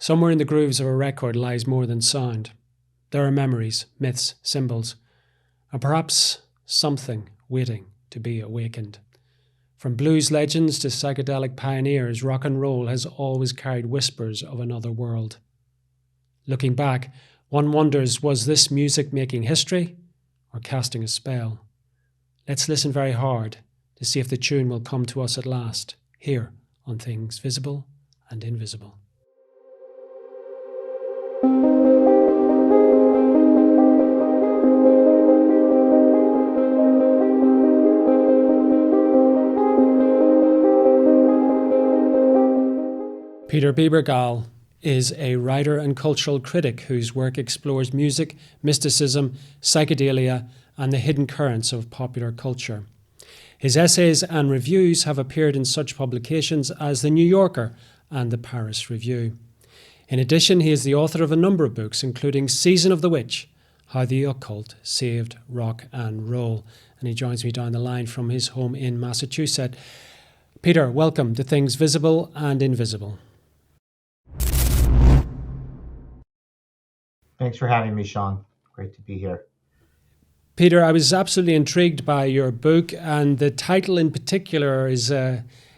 Somewhere in the grooves of a record lies more than sound. There are memories, myths, symbols, and perhaps something waiting to be awakened. From blues legends to psychedelic pioneers, rock and roll has always carried whispers of another world. Looking back, one wonders, was this music making history or casting a spell? Let's listen very hard to see if the tune will come to us at last, here on Things Visible and Invisible. Peter Bebergal is a writer and cultural critic whose work explores music, mysticism, psychedelia, and the hidden currents of popular culture. His essays and reviews have appeared in such publications as The New Yorker and the Paris Review. In addition, he is the author of a number of books, including Season of the Witch, How the Occult Saved Rock and Roll. And he joins me down the line from his home in Massachusetts. Peter, welcome to Things Visible and Invisible. Thanks for having me, Sean. Great to be here. Peter, I was absolutely intrigued by your book, and the title in particular is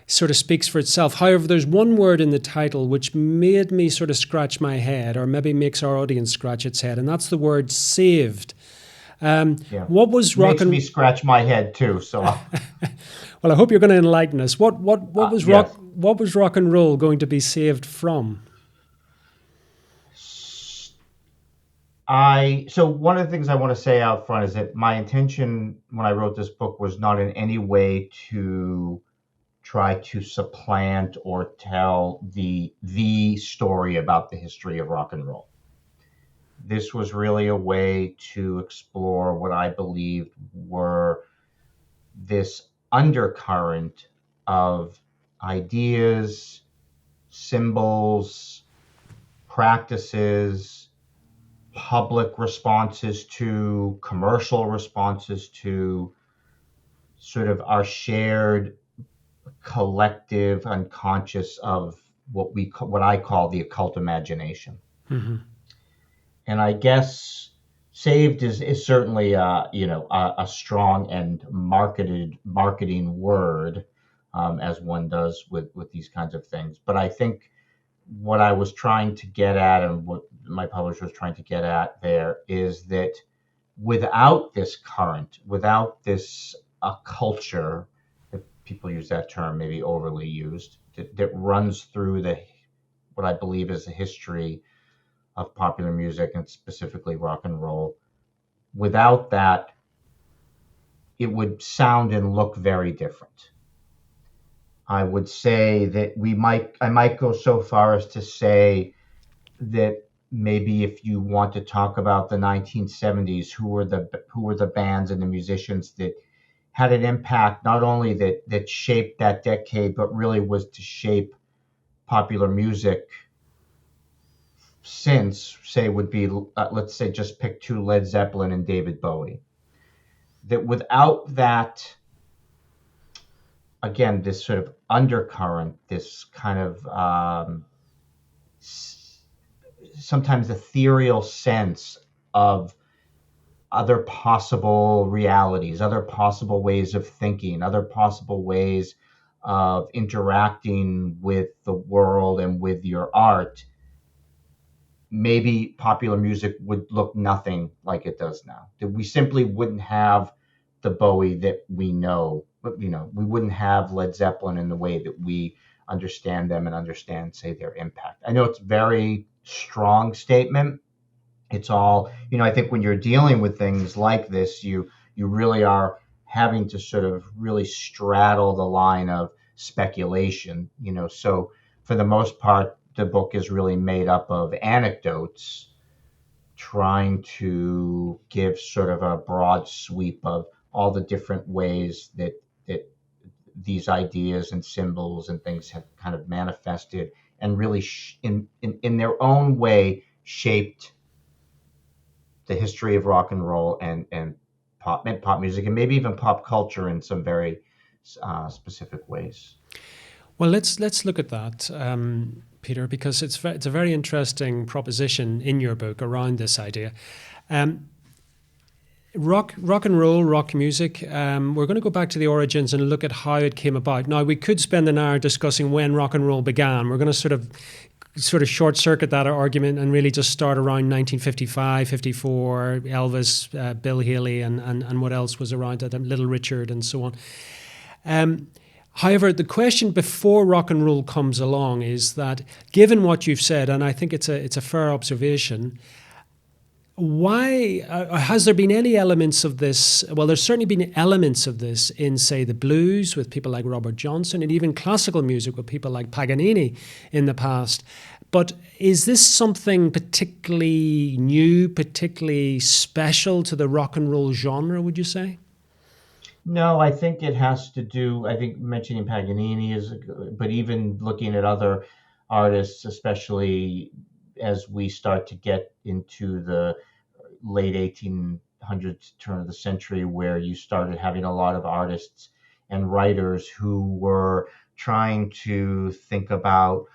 sort of speaks for itself. However, there's one word in the title which made me sort of scratch my head, or maybe makes our audience scratch its head, and that's the word saved. What was rock makes me scratch my head too? So, well, I hope you're going to enlighten us. What was rock? What was rock and roll going to be saved from? So one of the things I want to say out front is that my intention when I wrote this book was not in any way to try to supplant or tell the story about the history of rock and roll. This was really a way to explore what I believed were this undercurrent of ideas, symbols, practices, public responses to, commercial responses to, sort of our shared collective unconscious of what I call the occult imagination. Mm-hmm. And I guess saved is certainly a strong and marketing word, as one does with these kinds of things. But I think what I was trying to get at, and what my publisher was trying to get at there, is that without this current, without this culture, if people use that term, maybe overly used, that runs through what I believe is the history of popular music and specifically rock and roll, without that, it would sound and look very different. I would say that I might go so far as to say that maybe if you want to talk about the 1970s, who were the bands and the musicians that had an impact not only that shaped that decade, but really was to shape popular music since, say, would be, let's say, just pick two, Led Zeppelin and David Bowie. That without that, again, this sort of undercurrent, this kind of sometimes ethereal sense of other possible realities, other possible ways of thinking, other possible ways of interacting with the world and with your art, maybe popular music would look nothing like it does now. That we simply wouldn't have the Bowie that we know. But, we wouldn't have Led Zeppelin in the way that we understand them and understand, say, their impact. I know it's a very strong statement. It's all, I think when you're dealing with things like this, you really are having to sort of really straddle the line of speculation, So for the most part, the book is really made up of anecdotes trying to give sort of a broad sweep of all the different ways that these ideas and symbols and things have kind of manifested and really in their own way shaped the history of rock and roll and pop music and maybe even pop culture in some very specific ways. Well, let's look at that, Peter, because it's a very interesting proposition in your book around this idea. Um, rock and roll, rock music. We're going to go back to the origins and look at how it came about. Now, we could spend an hour discussing when rock and roll began. We're going to sort of short circuit that argument and really just start around 1955, 54, Elvis, Bill Haley, and what else was around it, Little Richard, and so on. However, the question before rock and roll comes along is that, given what you've said, and I think it's a fair observation, why has there been any elements of this? Well, there's certainly been elements of this in, say, the blues with people like Robert Johnson, and even classical music with people like Paganini in the past. But is this something particularly new, particularly special to the rock and roll genre, would you say? No, I think it has to do, I think mentioning Paganini is, but even looking at other artists, especially as we start to get into the late 1800s, turn of the century, where you started having a lot of artists and writers who were trying to think about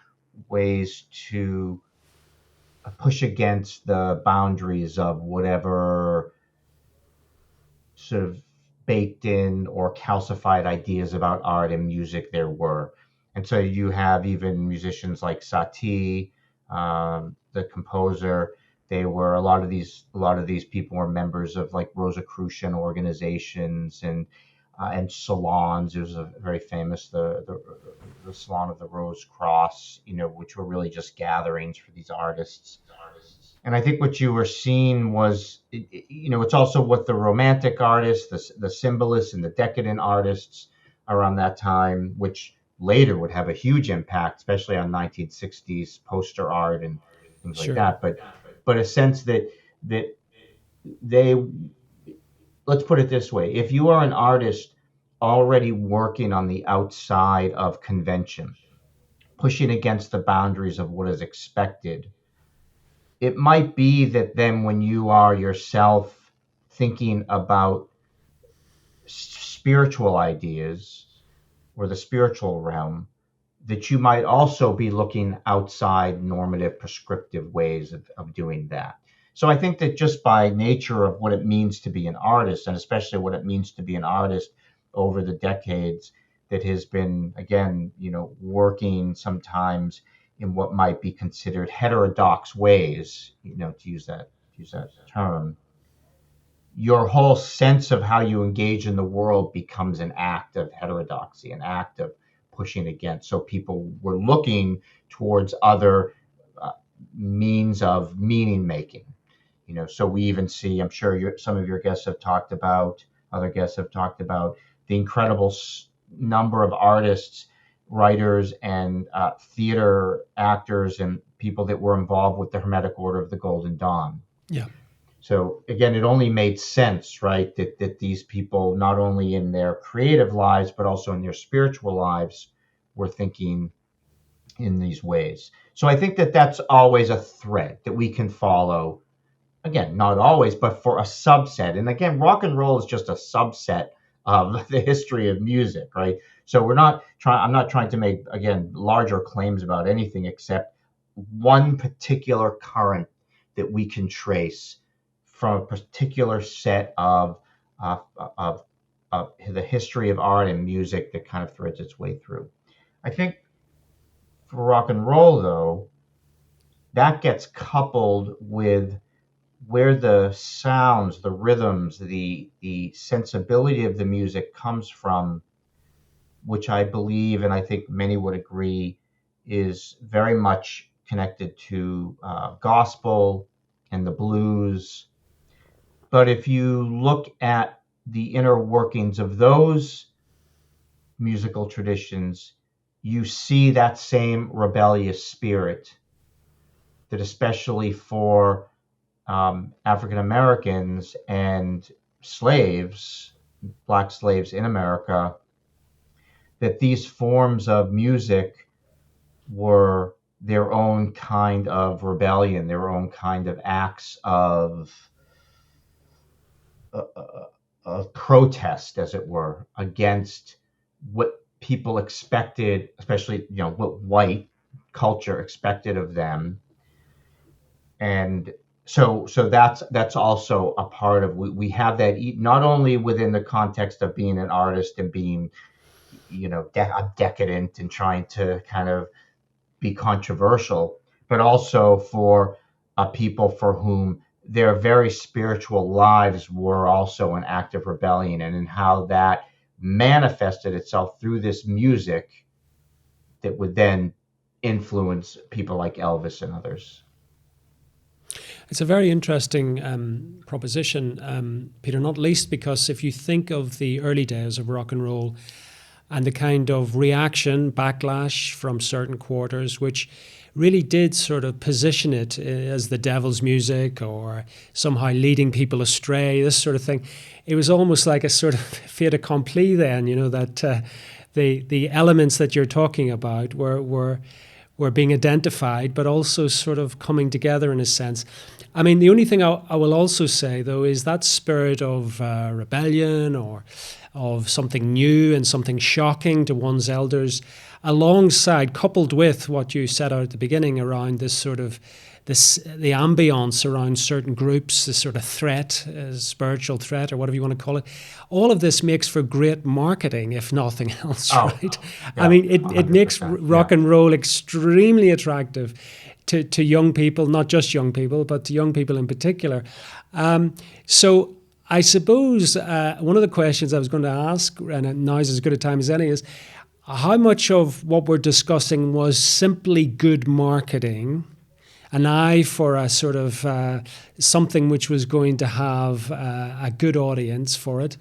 ways to push against the boundaries of whatever sort of baked in or calcified ideas about art and music there were. And so you have even musicians like Satie, the composer. They were a lot of these people were members of like Rosicrucian organizations and salons. There's a very famous the Salon of the Rose Cross, which were really just gatherings for these artists. And I think what you were seeing was, it's also what the romantic artists, the symbolists, and the decadent artists around that time, which later would have a huge impact, especially on 1960s poster art and things like Sure. that. But a sense that they, let's put it this way: if you are an artist already working on the outside of convention, pushing against the boundaries of what is expected, it might be that then when you are yourself thinking about spiritual ideas or the spiritual realm, that you might also be looking outside normative prescriptive ways of doing that. So I think that just by nature of what it means to be an artist, and especially what it means to be an artist over the decades that has been, again, working sometimes in what might be considered heterodox ways, to use that term, your whole sense of how you engage in the world becomes an act of heterodoxy, an act of pushing against. So people were looking towards other means of meaning making. So we even see, I'm sure some of your guests have talked about, other guests have talked about the incredible number of artists, writers, and theater actors and people that were involved with the Hermetic Order of the Golden Dawn. Yeah. So again, it only made sense, right, that these people, not only in their creative lives, but also in their spiritual lives, were thinking in these ways. So I think that that's always a thread that we can follow. Again, not always, but for a subset. And again, rock and roll is just a subset of the history of music, right? So I'm not trying to make, again, larger claims about anything except one particular current that we can trace from a particular set of the history of art and music that kind of threads its way through. I think for rock and roll, though, that gets coupled with where the sounds, the rhythms, the sensibility of the music comes from, which I believe, and I think many would agree, is very much connected to gospel and the blues. But if you look at the inner workings of those musical traditions, you see that same rebellious spirit that, especially for African Americans and slaves, black slaves in America, that these forms of music were their own kind of rebellion, their own kind of acts of protest, as it were, against what people expected, especially what white culture expected of them. And so that's also a part of, we have that, not only within the context of being an artist and being decadent and trying to kind of be controversial, but also for people for whom their very spiritual lives were also an act of rebellion, and in how that manifested itself through this music that would then influence people like Elvis and others. It's a very interesting proposition, Peter, not least because if you think of the early days of rock and roll and the kind of reaction, backlash from certain quarters, which really did sort of position it as the devil's music or somehow leading people astray, this sort of thing. It was almost like a sort of fait accompli then, that the elements that you're talking about were being identified, but also sort of coming together in a sense. I mean, the only thing I will also say, though, is that spirit of rebellion or of something new and something shocking to one's elders, alongside, coupled with what you said out at the beginning around this sort of the ambience around certain groups, this sort of threat, spiritual threat, or whatever you want to call it. All of this makes for great marketing, if nothing else, right? Yeah, I mean, it makes rock and roll extremely attractive to young people, not just young people, but to young people in particular. So I suppose one of the questions I was going to ask, and now is as good a time as any, is how much of what we're discussing was simply good marketing, an eye for a sort of something which was going to have a good audience for it,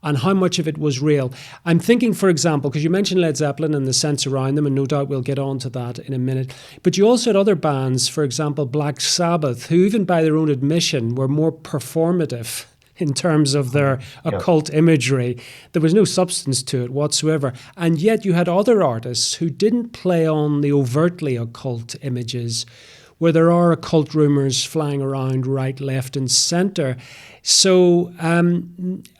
and how much of it was real. I'm thinking, for example, because you mentioned Led Zeppelin and the sense around them, and no doubt we'll get on to that in a minute, but you also had other bands, for example, Black Sabbath, who even by their own admission were more performative in terms of their occult imagery. There was no substance to it whatsoever. And yet you had other artists who didn't play on the overtly occult images, where there are occult rumors flying around right, left, and center. So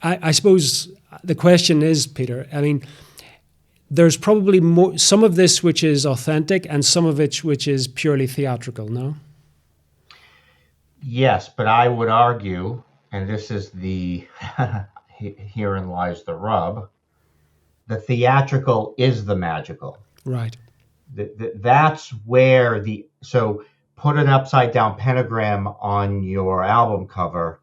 I suppose the question is, Peter, I mean, there's probably some of this which is authentic and some of it which is purely theatrical, no? Yes, but I would argue, and this is herein lies the rub, the theatrical is the magical. Right. That's where so put an upside down pentagram on your album cover,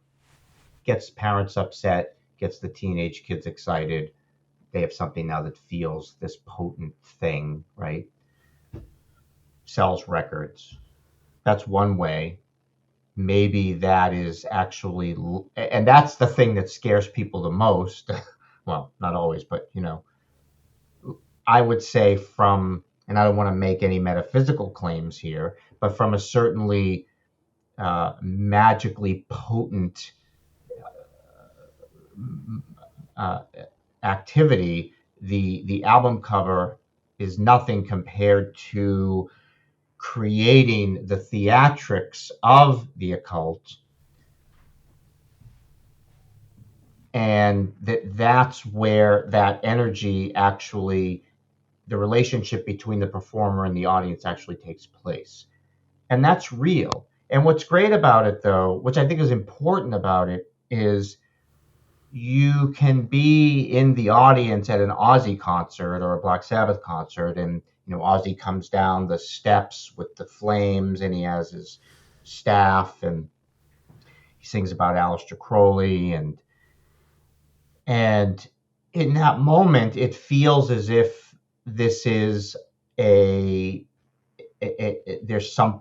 gets parents upset, gets the teenage kids excited. They have something now that feels this potent thing, right? Sells records. That's one way. Maybe that is actually, and that's the thing that scares people the most. Well, not always, but I would say and I don't want to make any metaphysical claims here, but from a certainly magically potent activity, the album cover is nothing compared to creating the theatrics of the occult, and that's where that energy actually, the relationship between the performer and the audience actually takes place, and that's real. And what's great about it, though, which I think is important about it, is you can be in the audience at an Ozzy concert or a Black Sabbath concert, and Ozzy comes down the steps with the flames, and he has his staff, and he sings about Aleister Crowley, and in that moment, it feels as if this is there's some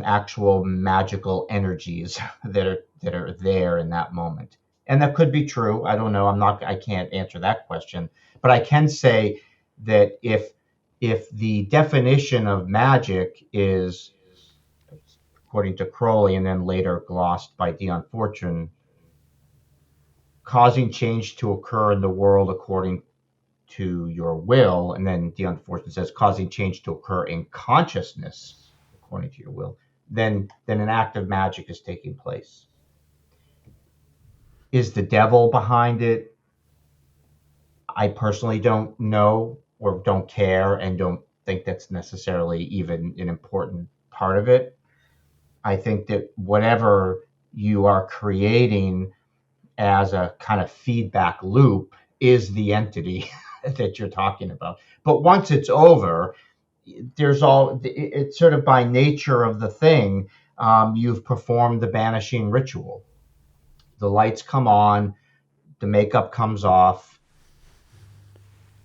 actual magical energies that are there in that moment. And that could be true. I don't know. I can't answer that question, but I can say that if the definition of magic is, according to Crowley and then later glossed by Dion Fortune, causing change to occur in the world according to your will, and then Dion Fortune says causing change to occur in consciousness according to your will, then an act of magic is taking place. Is the devil behind it? I personally don't know or don't care and don't think that's necessarily even an important part of it. I think that whatever you are creating as a kind of feedback loop is the entity that you're talking about. But once it's over, it's sort of by nature of the thing, you've performed the banishing ritual. The lights come on, the makeup comes off,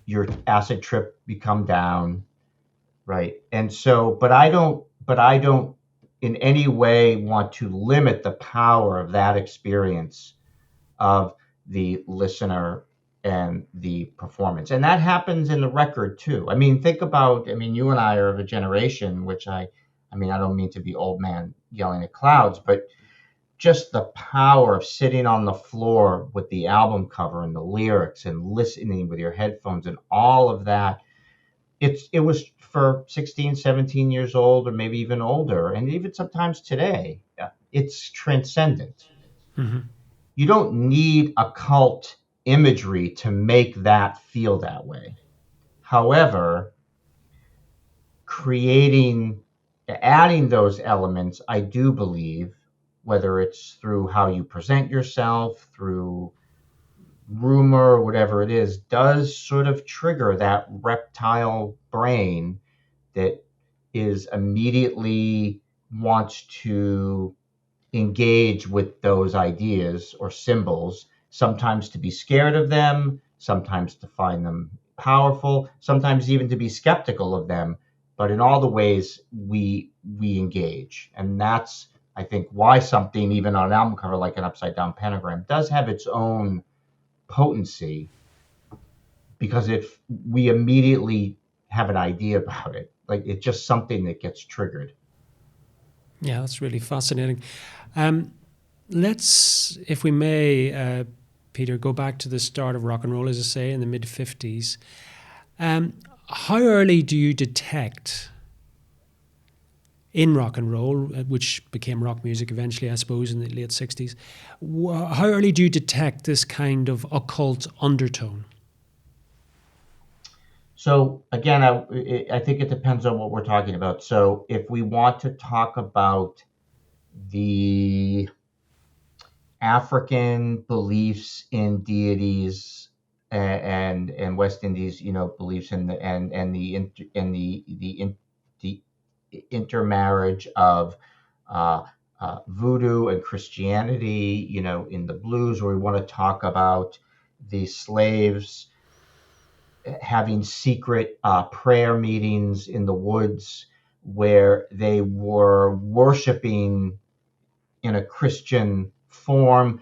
your acid trip become down, right? And so, but I don't in any way want to limit the power of that experience of the listener and the performance. And that happens in the record too. I mean, think about, I mean, you and I are of a generation, which I mean, I don't mean to be old man yelling at clouds, but just the power of sitting on the floor with the album cover and the lyrics and listening with your headphones and all of that. It was for 16, 17 years old or maybe even older, and even sometimes today, it's transcendent. Mm-hmm. You don't need occult imagery to make that feel that way. However, adding those elements, I do believe, whether it's through how you present yourself, through rumor, or whatever it is, does sort of trigger that reptile brain that is immediately wants to engage with those ideas or symbols, sometimes to be scared of them, sometimes to find them powerful, sometimes even to be skeptical of them. But in all the ways we engage. And that's, I think, why something even on an album cover like an upside down pentagram does have its own potency, because if we immediately have an idea about it, like it's just something that gets triggered. Yeah, that's really fascinating. Let's, if we may, Peter, go back to the start of rock and roll, as I say, in the mid-50s. How early do you detect in rock and roll, which became rock music eventually, I suppose, in the late 60s, how early do you detect this kind of occult undertone? So again, I think it depends on what we're talking about. So if we want to talk about the African beliefs in deities and West Indies, beliefs in the and the intermarriage of voodoo and Christianity, in the blues, or we want to talk about the slaves having secret prayer meetings in the woods where they were worshiping in a Christian form.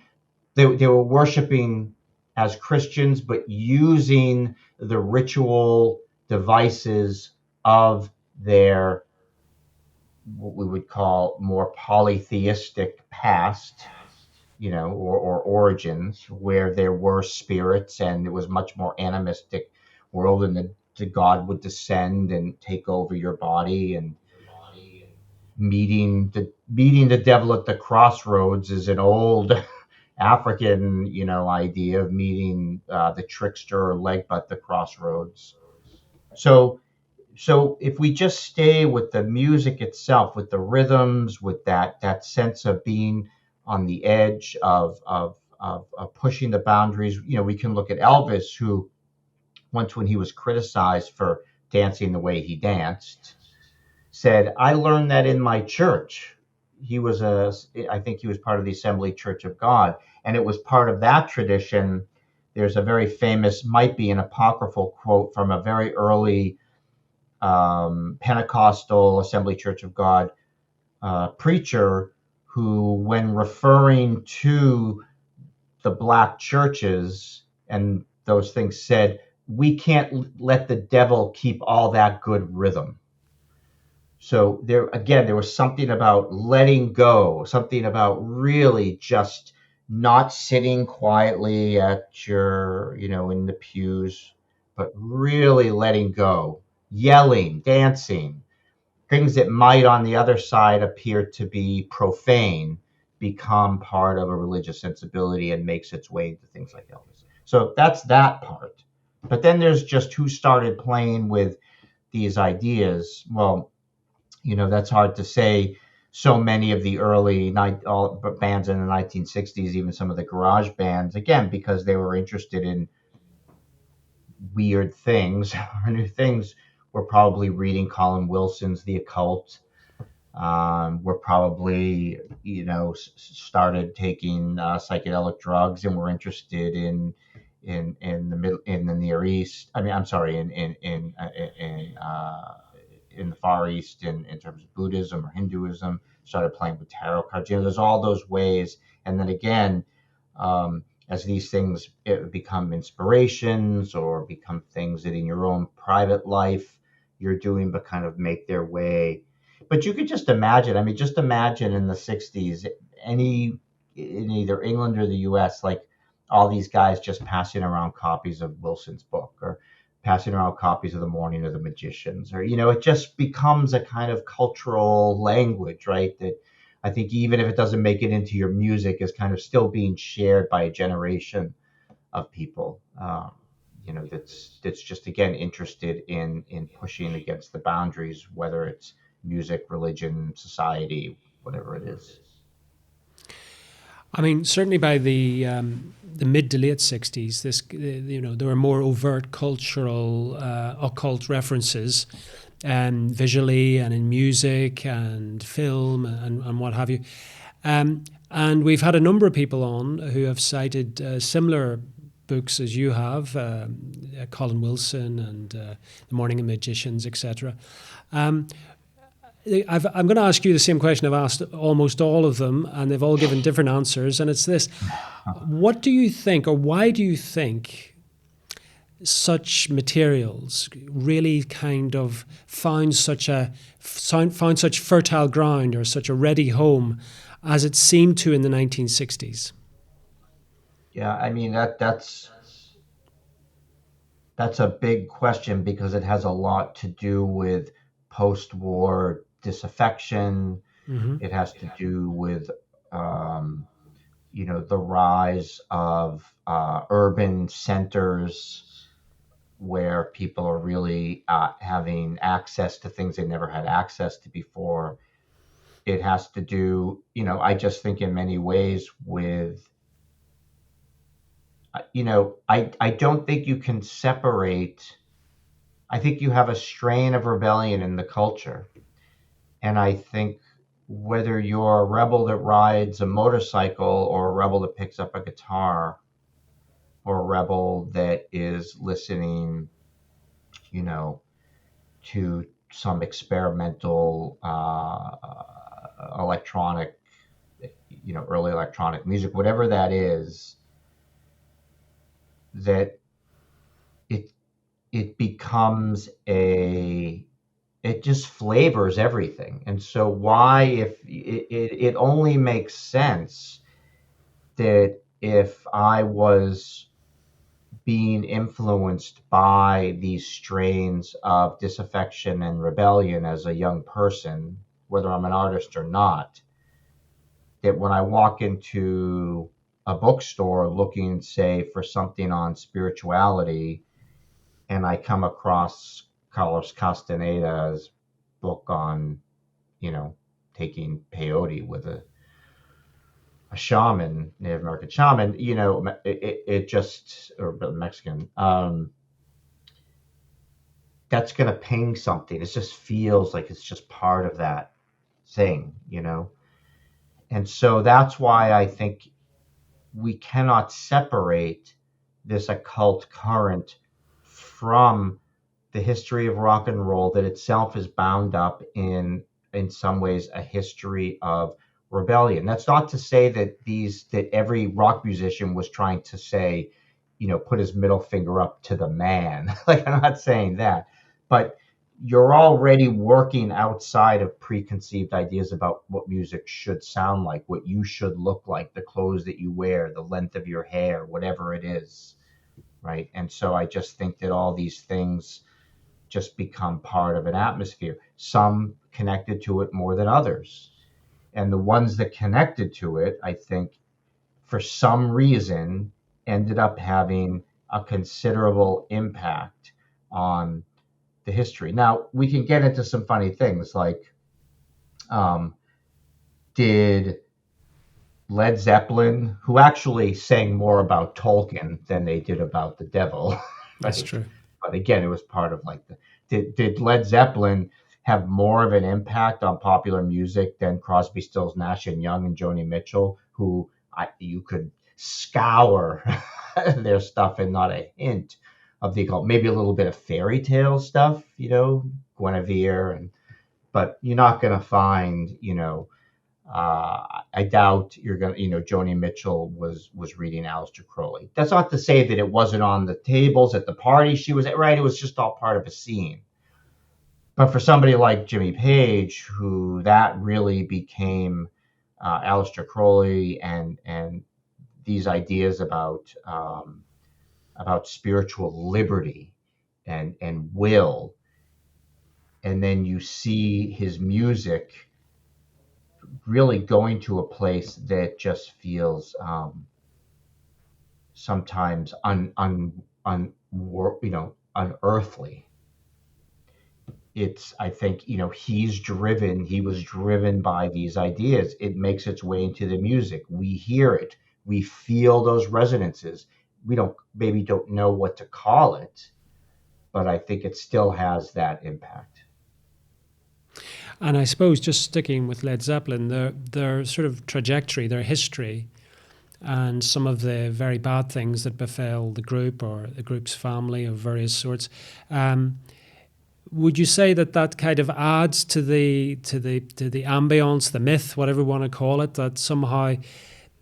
They were worshiping as Christians, but using the ritual devices of their, what we would call, more polytheistic past, or origins, where there were spirits and it was much more animistic world, and the God would descend and take over your body. And meeting the devil at the crossroads is an old African, idea of meeting the trickster or leg at the crossroads. So if we just stay with the music itself, with the rhythms, with that sense of being on the edge of pushing the boundaries, we can look at Elvis, who once, when he was criticized for dancing the way he danced, said, "I learned that in my church." I think he was part of the Assembly Church of God, and it was part of that tradition. There's a very famous, might be an apocryphal quote from a very early Pentecostal Assembly Church of God preacher, who, when referring to the black churches and those things, said, "We can't let the devil keep all that good rhythm." So there was something about letting go, something about really just not sitting quietly at your, in the pews, but really letting go, yelling, dancing, things that might on the other side appear to be profane become part of a religious sensibility and makes its way into things like Elvis. So that's that part. But then there's just who started playing with these ideas. Well, that's hard to say. So many of the early all bands in the 1960s, even some of the garage bands, again, because they were interested in weird things or new things, were probably reading Colin Wilson's The Occult. Were probably, started taking psychedelic drugs and were interested in the Near East. I mean, I'm sorry, in the Far East in terms of Buddhism or Hinduism. Started playing with tarot cards. There's all those ways, and then again, as these things become inspirations or become things that in your own private life you're doing, but kind of make their way. But you could just imagine. I mean, just imagine in the '60s, in either England or the U.S., like all these guys just passing around copies of Wilson's book, or passing around copies of The Morning of the Magicians, or it just becomes a kind of cultural language, right? That I think even if it doesn't make it into your music, is kind of still being shared by a generation of people. That's just again interested in pushing against the boundaries, whether it's music, religion, society, whatever it is. I mean, certainly by the mid to late '60s, there were more overt cultural occult references, visually and in music and film and what have you. And we've had a number of people on who have cited similar books as you have, Colin Wilson and The Morning of Magicians, etc. I'm going to ask you the same question I've asked almost all of them, and they've all given different answers. And it's this: what do you think, or why do you think such materials really kind of found such fertile ground or such a ready home as it seemed to in the 1960s? Yeah, I mean that's a big question, because it has a lot to do with post-war disaffection. Mm-hmm. It has to do with the rise of urban centers where people are really having access to things they never had access to before. It has to do, I just think in many ways with, I don't think you can separate. I think you have a strain of rebellion in the culture. And I think whether you're a rebel that rides a motorcycle, or a rebel that picks up a guitar, or a rebel that is listening, to some experimental electronic, early electronic music, whatever that is, that it becomes it just flavors everything. And so why, if it only makes sense that if I was being influenced by these strains of disaffection and rebellion as a young person, whether I'm an artist or not, that when I walk into a bookstore looking, say, for something on spirituality, and I come across Carlos Castaneda's book on, taking peyote with a shaman, Native American shaman, it just, or Mexican, that's going to ping something. It just feels like it's just part of that thing, And so that's why I think we cannot separate this occult current from the history of rock and roll, that itself is bound up in some ways a history of rebellion. That's not to say that every rock musician was trying to say, put his middle finger up to the man. Like, I'm not saying that, but you're already working outside of preconceived ideas about what music should sound like, what you should look like, the clothes that you wear, the length of your hair, whatever it is, right? And so I just think that all these things just become part of an atmosphere, some connected to it more than others. And the ones that connected to it, I think, for some reason, ended up having a considerable impact on the history. Now, we can get into some funny things like, did Led Zeppelin, who actually sang more about Tolkien than they did about the devil, That's right? true. But again, it was part of like did Led Zeppelin have more of an impact on popular music than Crosby, Stills, Nash and Young and Joni Mitchell, who you could scour their stuff and not a hint of the occult, maybe a little bit of fairy tale stuff, Guinevere, but you're not going to find, I doubt you're gonna, Joni Mitchell was reading Aleister Crowley. That's not to say that it wasn't on the tables at the party she was at, right? It was just all part of a scene. But for somebody like Jimmy Page, who that really became Aleister Crowley and these ideas about spiritual liberty and will, and then you see his music really going to a place that just feels sometimes unearthly. I think, he was driven by these ideas. It makes its way into the music. We hear it. We feel those resonances. We maybe don't know what to call it, but I think it still has that impact. And I suppose just sticking with Led Zeppelin, their sort of trajectory, their history, and some of the very bad things that befell the group or the group's family of various sorts. Would you say that kind of adds to the ambience, the myth, whatever you want to call it, that somehow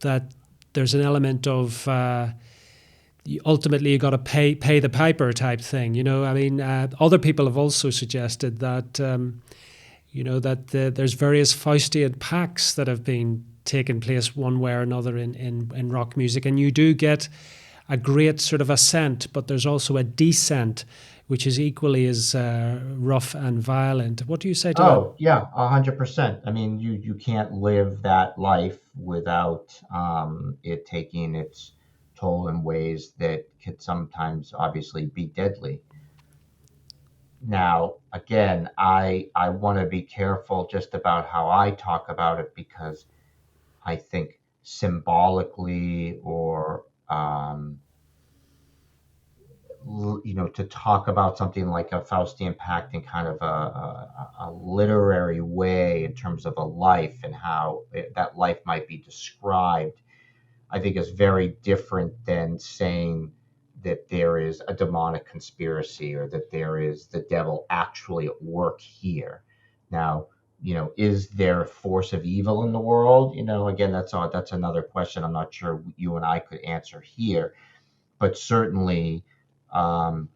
that there's an element of ultimately you got to pay the piper type thing? I mean, other people have also suggested that there's various Faustian pacts that have been taking place one way or another in rock music, and you do get a great sort of ascent, but there's also a descent, which is equally as rough and violent. What do you say to that? Oh, yeah, 100%. I mean, you can't live that life without it taking its toll in ways that could sometimes obviously be deadly. Now, again, I want to be careful just about how I talk about it, because I think symbolically, or to talk about something like a Faustian pact in kind of a literary way in terms of a life and how that life might be described, I think is very different than saying that there is a demonic conspiracy or that there is the devil actually at work here. Now, is there a force of evil in the world? Again, that's another question I'm not sure you and I could answer here, but certainly um,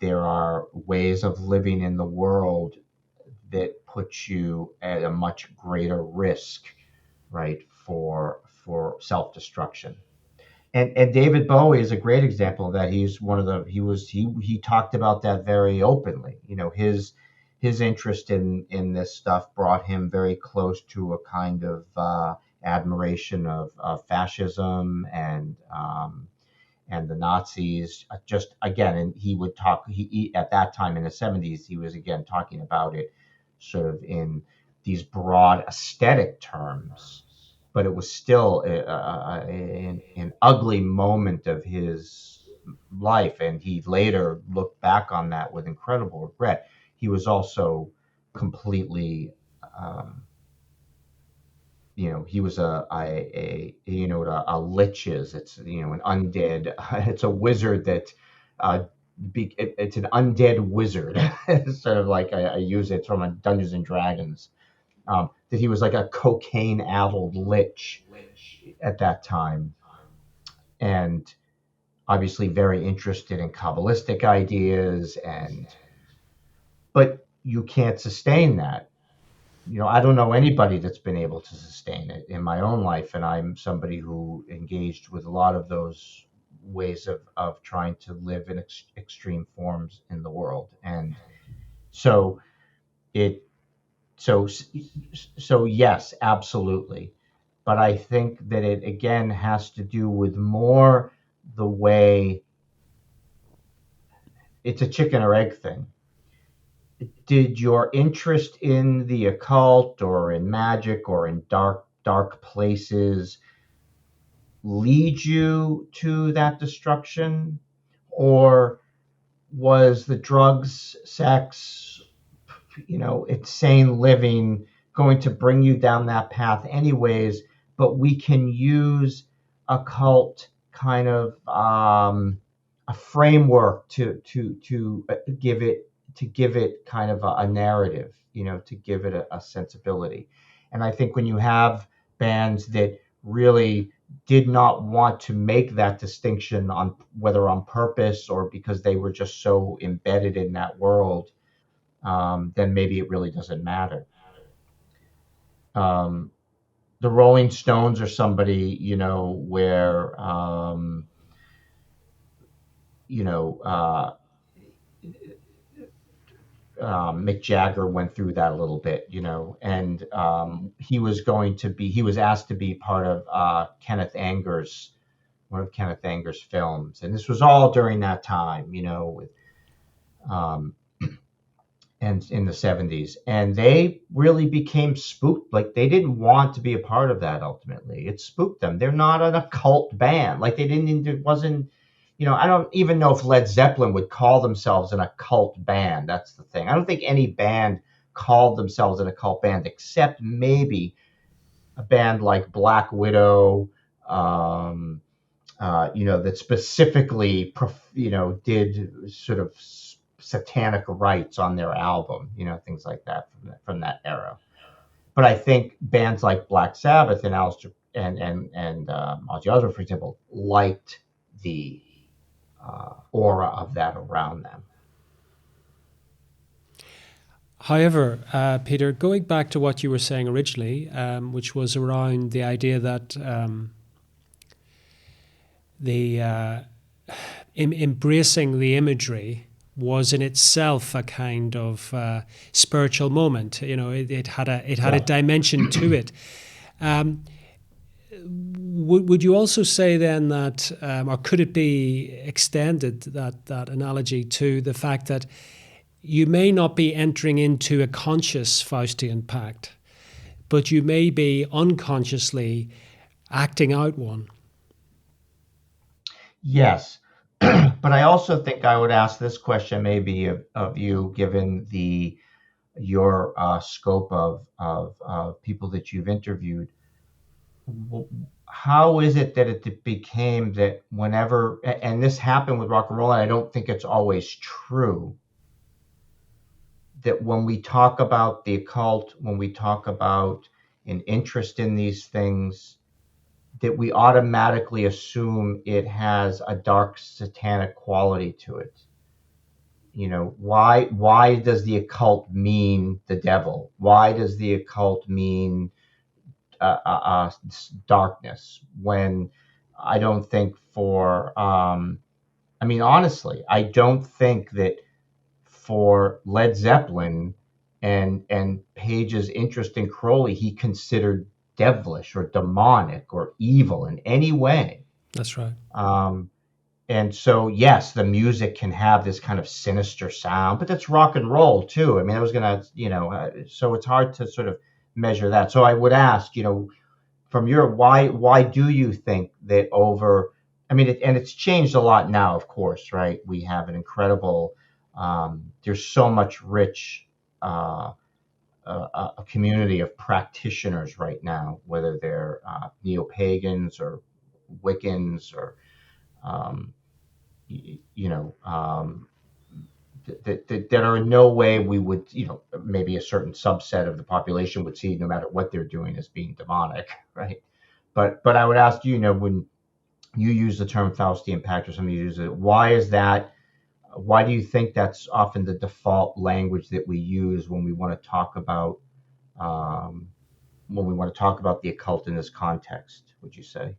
there are ways of living in the world that put you at a much greater risk, right, for self-destruction. And David Bowie is a great example of that. He's one of the he talked about that very openly. His interest in this stuff brought him very close to a kind of admiration of fascism and the Nazis. Just again, and he would talk. He at that time in the 70s, he was again talking about it sort of in these broad aesthetic terms, but it was still an ugly moment of his life, and he later looked back on that with incredible regret. He was also completely, he was a lich is. It's an undead. It's a wizard that. It's an undead wizard, sort of like I use it from Dungeons and Dragons. That he was like a cocaine-addled lich at that time, and obviously very interested in Kabbalistic ideas, but you can't sustain that. I don't know anybody that's been able to sustain it in my own life, and I'm somebody who engaged with a lot of those ways of trying to live in extreme forms in the world, and so it so so yes, absolutely. But I think that it again has to do with more the way it's a chicken or egg thing. Did your interest in the occult or in magic or in dark places lead you to that destruction, or was the drugs, sex, insane living going to bring you down that path anyways? But we can use occult kind of a framework to give it kind of a narrative, to give it a sensibility. And I think when you have bands that really did not want to make that distinction, on whether on purpose or because they were just so embedded in that world, then maybe it really doesn't matter. Um, the Rolling Stones are somebody, where you know uh, Mick Jagger went through that a little bit, and he was asked to be part of one of Kenneth Anger's films, and this was all during that time, with um, and in the 70s, and they really became spooked. Like, they didn't want to be a part of that. Ultimately, it spooked them. They're not an occult band. Like, it wasn't, I don't even know if Led Zeppelin would call themselves an occult band. That's the thing. I don't think any band called themselves an occult band, except maybe a band like Black Widow, that specifically, did sort of satanic rites on their album, things like that from that era. But I think bands like Black Sabbath and Aleister and Ozzy Osbourne, for example, liked the aura of that around them. However, Peter, going back to what you were saying originally, which was around the idea that embracing the imagery was in itself a kind of spiritual moment. It had a dimension to it. Would you also say then that, or could it be extended, that analogy, to the fact that you may not be entering into a conscious Faustian pact, but you may be unconsciously acting out one? Yes. But I also think I would ask this question maybe of you, given your scope of people that you've interviewed. How is it that it became that whenever, and this happened with rock and roll, and I don't think it's always true, that when we talk about the occult, when we talk about an interest in these things, that we automatically assume it has a dark satanic quality to it? Why does the occult mean the devil? Why does the occult mean darkness? When I don't think honestly, I don't think that for Led Zeppelin and Page's interest in Crowley, he considered devilish or demonic or evil in any way. That's right. And so, yes, the music can have this kind of sinister sound, but that's rock and roll too. I mean, I was gonna, so it's hard to sort of measure that. So I would ask, from your, why do you think that over? I mean, and it's changed a lot now, of course, right? We have an incredible. There's so much rich. A community of practitioners right now, whether they're neo-pagans or Wiccans or that are in no way we would, maybe a certain subset of the population would see, no matter what they're doing, as being demonic, right? But I would ask you, when you use the term Faustian pact, or somebody uses it, why is that? Why do you think that's often the default language that we use when we want to talk about the occult in this context, would you say?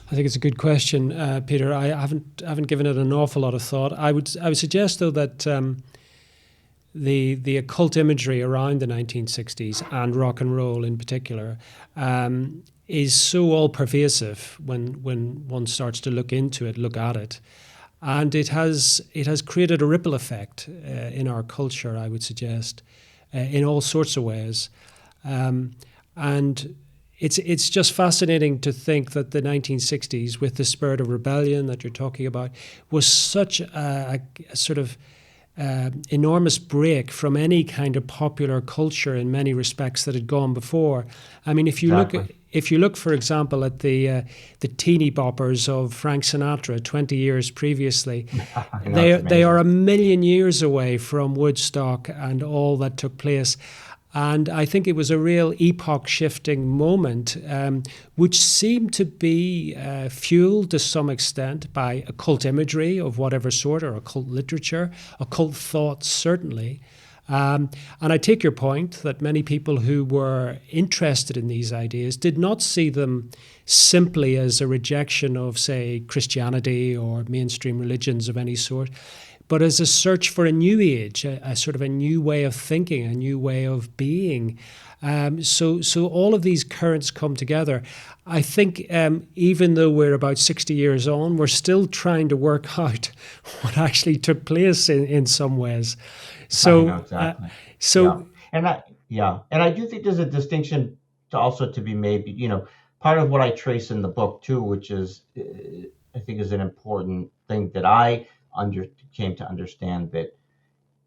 I think it's a good question, Peter. I haven't given it an awful lot of thought. I would suggest, though, that the occult imagery around the 1960s and rock and roll in particular is so all pervasive when one starts to look at it, and it has created a ripple effect in our culture, I would suggest, in all sorts of ways. And it's just fascinating to think that the 1960s, with the spirit of rebellion that you're talking about, was such a sort of enormous break from any kind of popular culture in many respects that had gone before. I mean, if you look, for example, at the teeny boppers of Frank Sinatra 20 years previously, they are a million years away from Woodstock and all that took place. And I think it was a real epoch-shifting moment, which seemed to be fueled to some extent by occult imagery of whatever sort, or occult literature, occult thought, certainly. And I take your point that many people who were interested in these ideas did not see them simply as a rejection of, say, Christianity or mainstream religions of any sort, but as a search for a new age, a sort of a new way of thinking, a new way of being. So all of these currents come together. I think even though we're about 60 years on, we're still trying to work out what actually took place in some ways. So, exactly. so And I do think there's a distinction to be made. Part of what I trace in the book too, which is I think is an important thing that I came to understand, that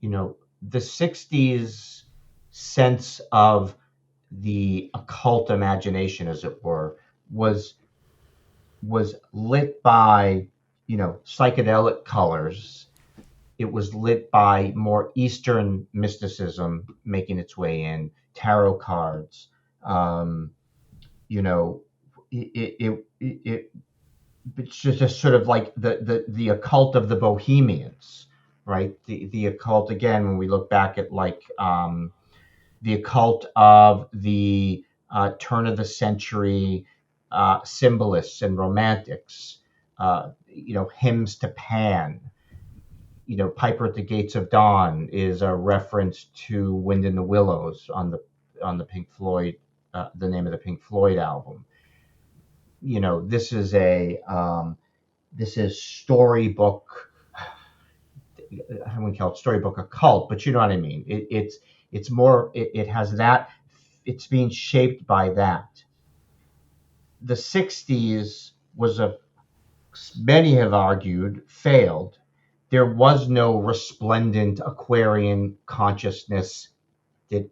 the 60s sense of the occult imagination, as it were, was lit by psychedelic colors. It was lit by more Eastern mysticism making its way in, tarot cards. It's just sort of like the occult of the Bohemians, right? The occult, again, when we look back at the occult of the turn of the century symbolists and romantics, hymns to Pan. Piper at the Gates of Dawn is a reference to Wind in the Willows on the Pink Floyd, the name of the Pink Floyd album. This is storybook. I wouldn't call it storybook occult, but you know what I mean. It's more. It has that. It's being shaped by that. The 60s was many have argued, failed. There was no resplendent Aquarian consciousness that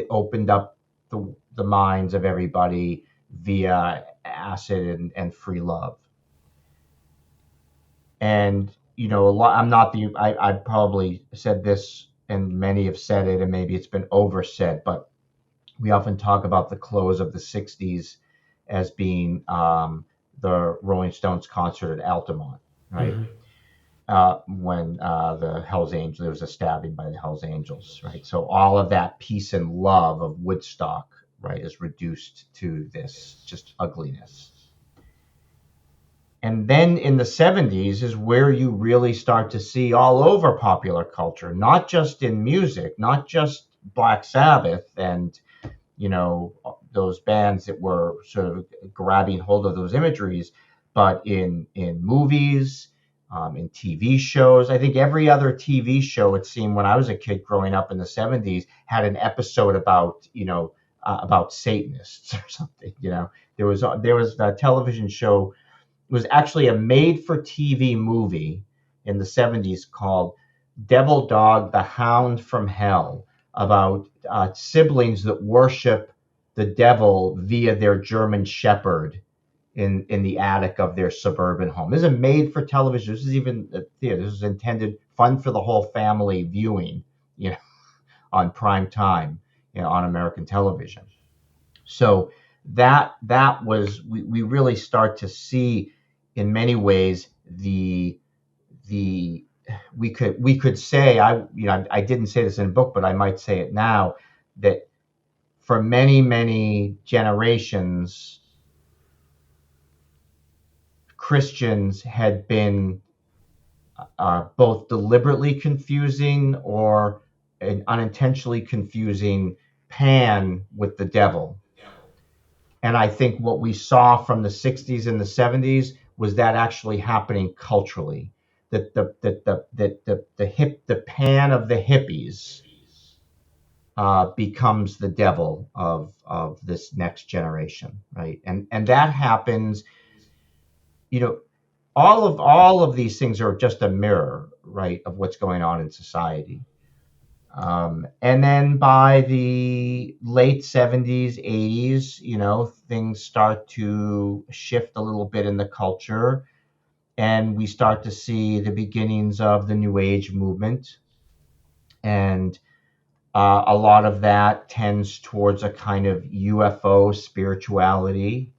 opened up the minds of everybody via acid and free love. And a lot. I probably said this, and many have said it, and maybe it's been oversaid, but we often talk about the close of the 60s as being the Rolling Stones concert at Altamont, right? Mm-hmm. When the Hells Angels, there was a stabbing by the Hells Angels, right? So all of that peace and love of Woodstock, right, is reduced to this just ugliness. And then in the 70s is where you really start to see all over popular culture, not just in music, not just Black Sabbath and those bands that were sort of grabbing hold of those imageries, but in movies, in TV shows. I think every other TV show, it seemed, when I was a kid growing up in the 70s, had an episode about Satanists or something. There was a television show. It was actually a made-for-TV movie in the 70s called Devil Dog, the Hound from Hell, about siblings that worship the devil via their German Shepherd in the attic of their suburban home. This is a made-for-television. This is even a theater. This is intended fun for the whole family viewing, on prime time, on American television. So that was we really start to see, in many ways, we could say, I didn't say this in the book, but I might say it now, that for many, many generations, Christians had been both deliberately confusing or unintentionally confusing Pan with the devil. And I think what we saw from the 60s and the 70s was that actually happening culturally, the pan of the hippies becomes the devil of this next generation, right? And that happens, all of these things are just a mirror, right, of what's going on in society. And then by the late 70s, 80s, things start to shift a little bit in the culture, and we start to see the beginnings of the New Age movement. And a lot of that tends towards a kind of UFO spirituality,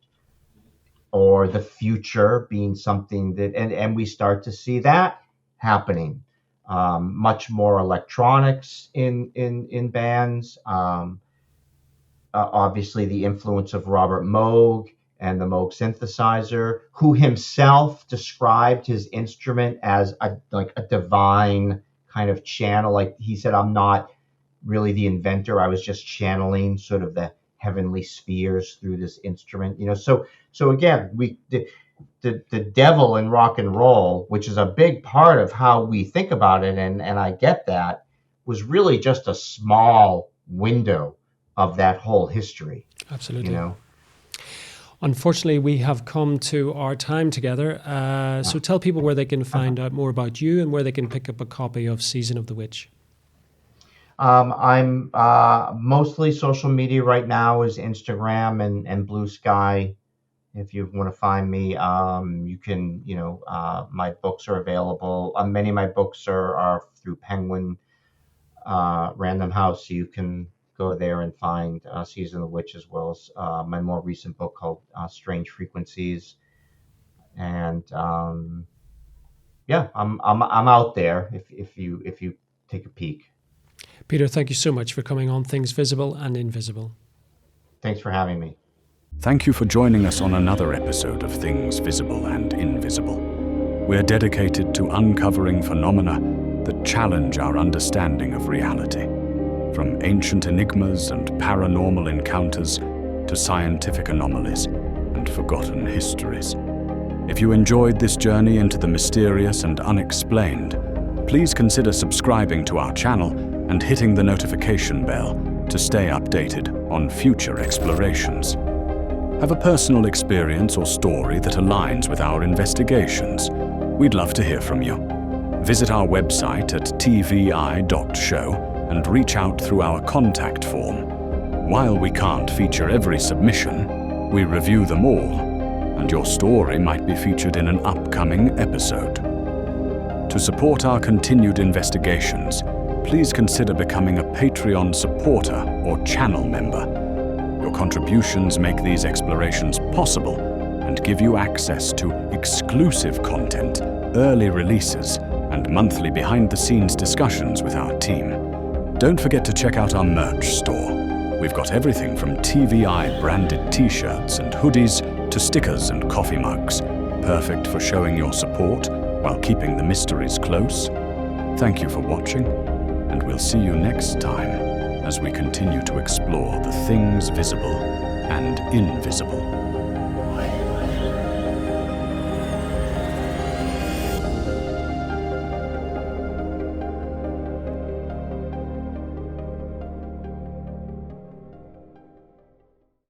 or the future being something that, and we start to see that happening. Much more electronics in bands. Obviously, the influence of Robert Moog and the Moog synthesizer, who himself described his instrument as a divine kind of channel. Like he said, I'm not really the inventor. I was just channeling sort of the heavenly spheres through this instrument. So again, the devil in rock and roll, which is a big part of how we think about it, and I get that, was really just a small window of that whole history. Absolutely. Unfortunately, we have come to our time together. So tell people where they can find out more about you and where they can pick up a copy of Season of the Witch. I'm mostly social media right now is Instagram and Blue Sky. If you want to find me, you can, my books are available. Many of my books are through Penguin Random House, so you can go there and find Season of the Witch, as well as my more recent book called Strange Frequencies. And I'm out there if you take a peek. Peter, thank you so much for coming on Things Visible and Invisible. Thanks for having me. Thank you for joining us on another episode of Things Visible and Invisible. We're dedicated to uncovering phenomena that challenge our understanding of reality, from ancient enigmas and paranormal encounters to scientific anomalies and forgotten histories. If you enjoyed this journey into the mysterious and unexplained, please consider subscribing to our channel and hitting the notification bell to stay updated on future explorations. Have a personal experience or story that aligns with our investigations? We'd love to hear from you. Visit our website at tvi.show and reach out through our contact form. While we can't feature every submission, we review them all, and your story might be featured in an upcoming episode. To support our continued investigations, please consider becoming a Patreon supporter or channel member. Your contributions make these explorations possible and give you access to exclusive content, early releases, and monthly behind-the-scenes discussions with our team. Don't forget to check out our merch store. We've got everything from TVI-branded t-shirts and hoodies to stickers and coffee mugs, perfect for showing your support while keeping the mysteries close. Thank you for watching, and we'll see you next time as we continue to explore the things visible and invisible.